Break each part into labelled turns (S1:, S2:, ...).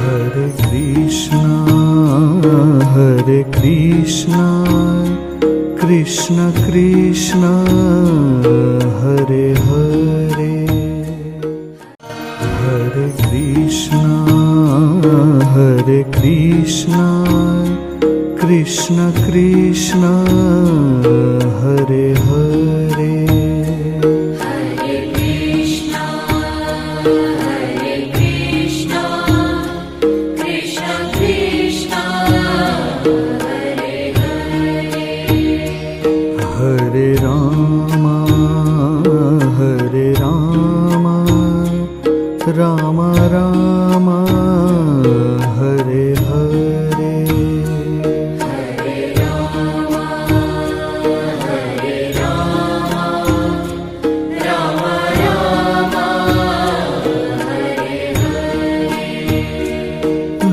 S1: Hare Krishna, Krishna Krishna, Hare Hare, Hare Krishna, Krishna Krishna, Hare Hare. Hare Rama, Rama Rama, Hare Hare.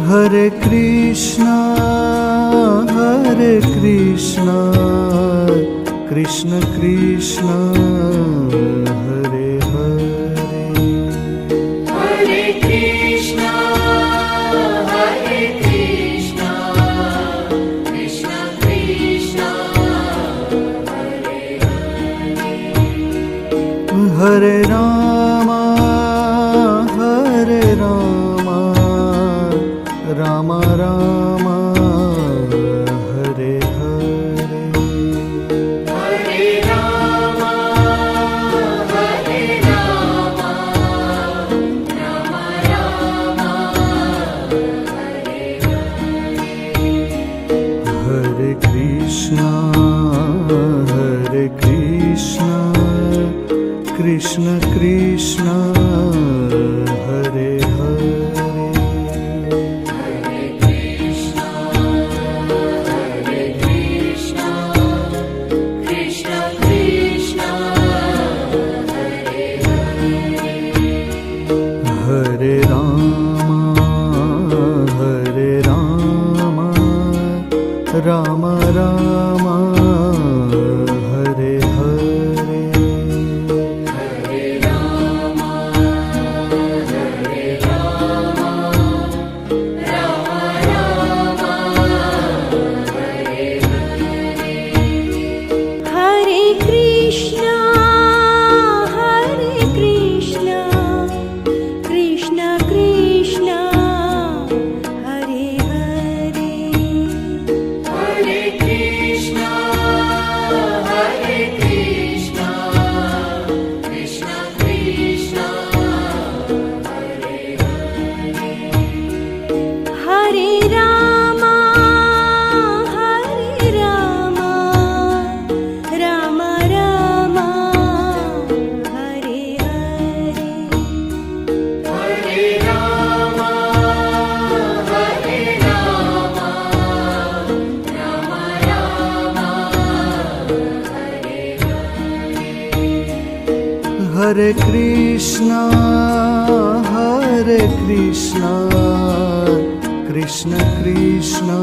S1: Hare Krishna, Krishna Krishna, Hare Hare.
S2: Hare Krishna, Krishna Krishna, Hare Hare.
S1: Hare Rama, Rama Rama, Hare Hare.
S2: Hare Rama, Rama Rama, Hare Hare.
S1: Hare Krishna, Krishna Krishna, Hare Hare. Hare Rama, Rama Rama, Hare Hare.
S2: Hare Rama, Rama Rama, Hare Hare.
S3: Hare Krishna, Krishna Krishna, Hare Hare.
S2: Hare Krishna, Krishna Krishna, Hare Hare.
S3: Hare Rama, Rama Rama, Hare Hare.
S2: Hare Rama, Rama Rama, Hare Hare.
S1: Hare Krishna, Krishna Krishna, Hare Hare.
S2: Hare Krishna, Krishna Krishna,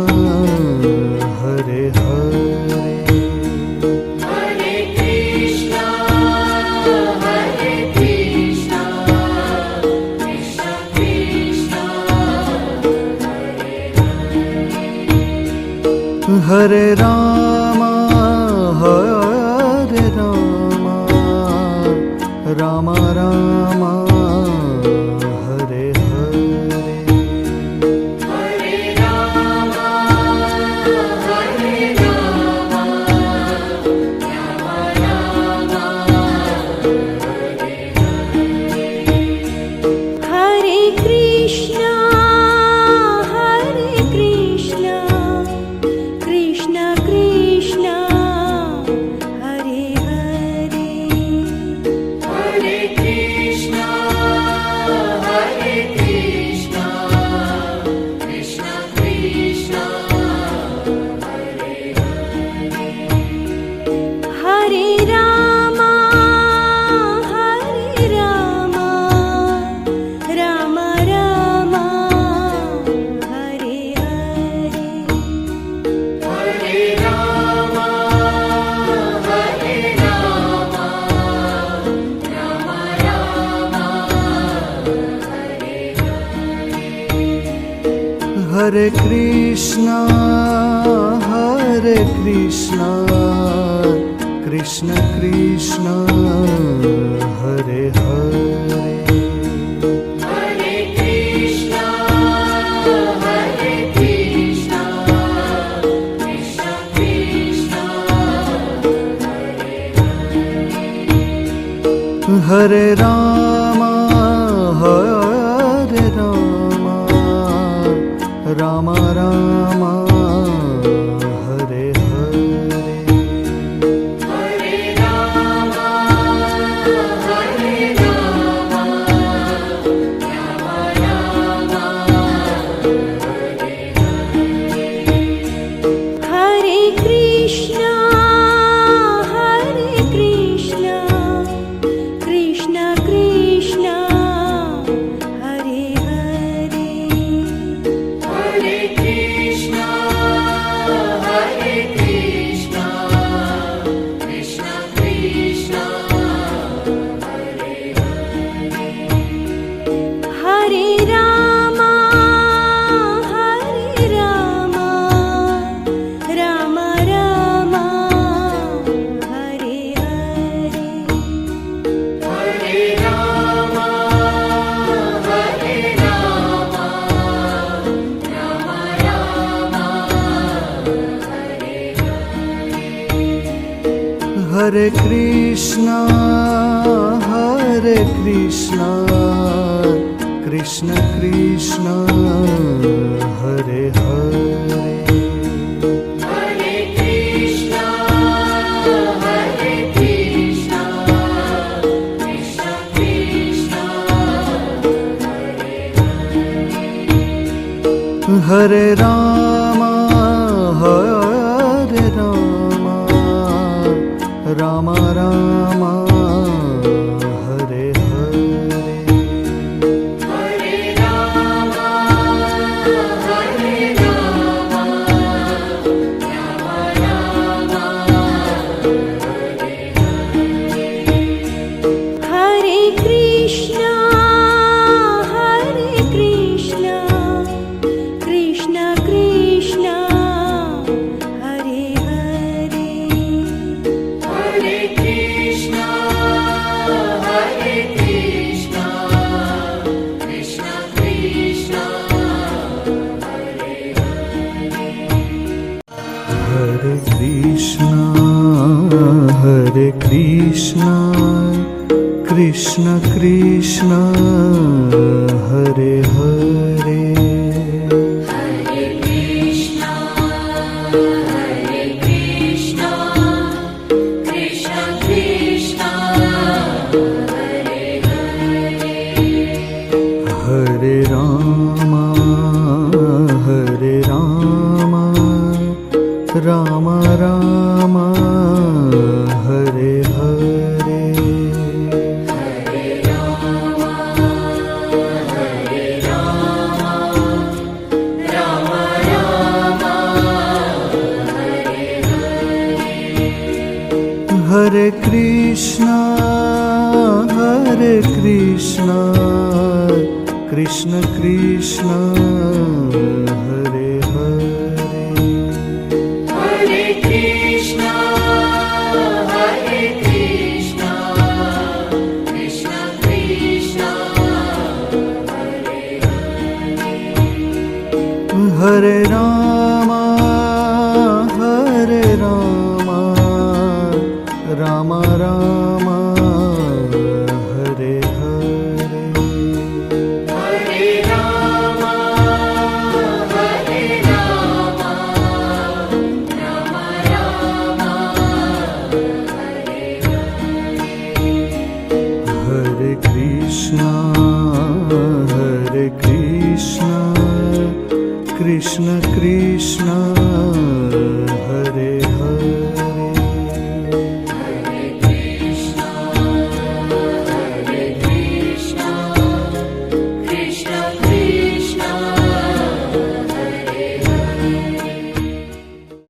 S2: Hare Hare.
S1: Hare Rama, Rama Rama, Hare Hare.
S2: Hare Rama, Rama Rama, Hare Hare.
S3: Hare Krishna, Krishna Krishna,
S1: Hare Krishna, Hare Krishna, Krishna Krishna, Hare Hare.
S2: Hare Krishna, Hare Krishna, Krishna Krishna,
S1: Hare Rama, Hare Rama, Rama Rama, Hare Hare.
S2: Hare Rama, Hare Rama, Rama Rama,
S3: Hare Krishna, Hare Krishna, Krishna Krishna, Hare Hare.
S2: Hare Krishna, Hare Krishna, Krishna Krishna,
S3: Hare Rama, Hare Rama, Rama Rama, Hare Hare.
S2: Hare Rama, Hare Rama, Rama Rama,
S1: Hare Krishna, Hare Krishna, Krishna Krishna, Hare Hare.
S2: Hare Krishna, Hare Krishna, Krishna Krishna,
S1: Hare Rama, Hare Rama, Rama Rama, Hare Hare.
S2: Hare Rama, Hare Rama, Rama Rama,
S3: Hare Krishna, Hare Krishna, Krishna Krishna, Hare Hare.
S2: Hare Krishna, Hare Krishna, Krishna Krishna,
S1: Hare Krishna, Hare Krishna, Krishna Krishna, Hare Hare.
S2: Hare Krishna, Hare Krishna, Krishna Krishna, Hare Hare.
S1: Hare Rama, Hare Rama, Rama Rama, Hare Hare.
S2: Hare Rama, Hare Rama, Rama Rama, Hare Hare.
S1: Hare Krishna, Hare Krishna, Krishna Krishna, Hare Hare.
S2: Hare Krishna, Hare Krishna, Krishna Krishna,
S1: Hare Rama, Hare Rama, Rama Rama, Hare Hare.
S2: Hare Rama, Hare Rama, Rama Rama, Hare
S1: Hare Krishna,